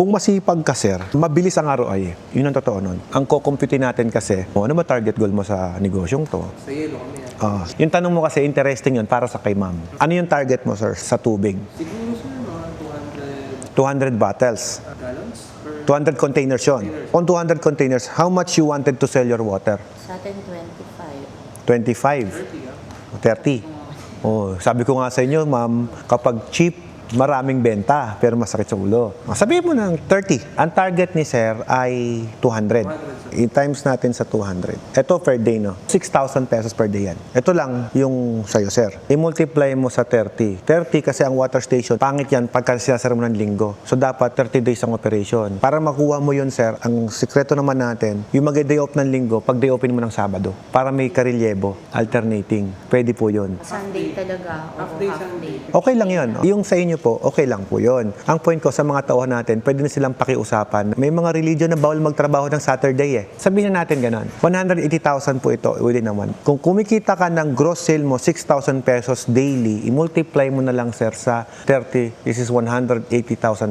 Kung masipag ka, sir, mabilis ang ROI. Yun ang totoo nun. Ang kukumpute natin kasi, ano ba target goal mo sa negosyong to? Sa yelo kami. Yung tanong mo kasi, interesting yun para sa kay ma'am. Ano yung target mo, sir, sa tubig? Siguro sir, mga 200 bottles. 200 gallons per 200 containers yun. On 200 containers, how much you wanted to sell your water? Sa atin, 25. 25? 30. 30? Oh, sabi ko nga sa inyo, ma'am, kapag cheap, maraming benta, pero masakit sa ulo. Sabihin mo ng 30. Ang target ni sir ay 200. I-times natin sa 200. Ito per day, no? 6,000 pesos per day yan. Ito lang yung sa'yo, sir. I-multiply mo sa 30. 30 kasi ang water station, pangit yan pagka sinasara mo ng linggo. So, dapat 30 days ang operation. Para makuha mo yun, sir, ang sikreto naman natin, yung mag-day off ng linggo, pag day open mo ng Sabado. Para may karelyebo, alternating. Pwede po yun. Sunday talaga. Half O day, half Sunday. day. Okay lang yun. Yung sa inyo po, okay lang po yun. Ang point ko sa mga tauhan natin, pwede na silang pakiusapan. May mga religion na bawal magtrabaho ng Saturday eh. Sabihin na natin ganun. 180,000 po ito within a month. Kung kumikita ka ng gross sale mo, 6,000 pesos daily, i-multiply mo na lang sir sa 30, this is 180,000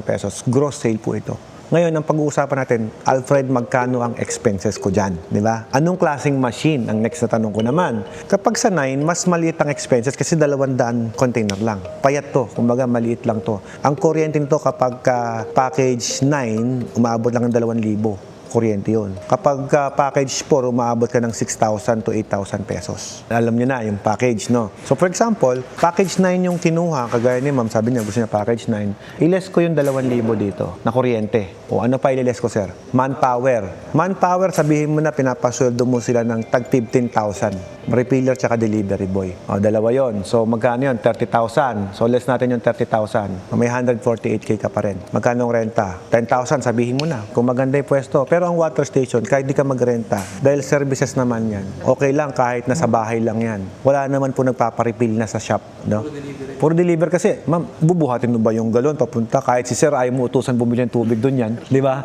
pesos. Gross sale po ito. Ngayon, ang pag-uusapan natin, Alfred, magkano ang expenses ko dyan? Di ba? Anong klaseng machine? Ang next na tanong ko naman. Kapag sa 9, mas maliit ang expenses kasi 200 container lang. Payat to. Kumbaga, maliit lang to. Ang kuryente nito kapag package 9, umaabot lang ng 2,000. Kuryente yun. Kapag package 4, umaabot ka ng 6,000 to 8,000 pesos. Alam niyo na, yung package, no? So, for example, package 9 yung kinuha, kagaya ni ma'am, sabi niya, gusto niya package 9. I-less ko yung 2,000 dito na kuryente. O ano pa i-less ko, sir? Manpower. Manpower, sabihin mo na, pinapasweldo mo sila ng tag 15,000. Refiller tsaka delivery boy. O, dalawa yon. So, magkano yun? 30,000. So, less natin yung 30,000. May 148K ka pa rin. Magkano ang renta? 10,000, sabihin mo na. Kung maganda yung pwesto. Pero ang water station, kahit di ka magrenta, dahil services naman yan, okay lang kahit nasa bahay lang yan. Wala naman po nagpaparefill na sa shop. No? Puro deliver kasi, ma'am, bubuhatin mo ba yung galon papunta? Kahit si sir ayaw mo utusan bumili ng tubig doon yan. Di ba?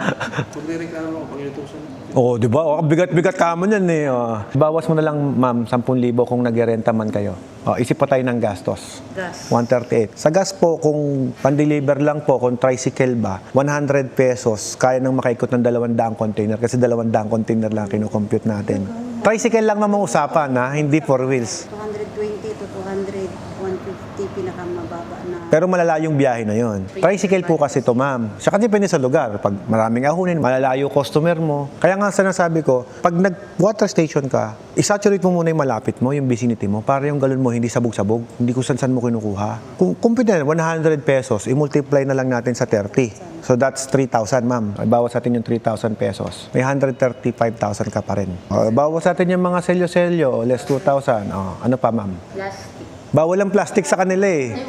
Kung nireklamo ako, pag inutusan. Oo, di ba? Oh, bigat-bigat ka mo yan eh. Oh. Bawas mo na lang, ma'am, 10,000 kung nag-renta man kayo. Oh, isip pa tayo ng gastos. Gas. 138. Sa gas po, kung pan-deliver lang po, kung tricycle ba, 100 pesos, kaya nang makaikot ng 200 container kasi 200 container lang kinukompute natin. Tricycle lang naman usapan, ha? Hindi four wheels. 220 to 200, 150 pinakamababa na. Pero malalayo yung biyahe na yon. Tricycle po kasi ito, ma'am. Saka depende sa lugar. Pag maraming ahunin, malalayo customer mo. Kaya nga sinasabi ko, pag nag-water station ka, isaturate mo muna yung malapit mo, yung vicinity mo, para yung galon mo hindi sabog-sabog, hindi kung saan mo kinukuha. Kung compute na 100 pesos, i-multiply na lang natin sa 30. So that's 3,000, ma'am. Bawas natin yung 3,000 pesos. May 135,000 ka pa rin. Bawas natin yung mga selyo-selyo, less 2,000. Ano pa, ma'am? Plastic. Bawal ang plastic sa kanila eh.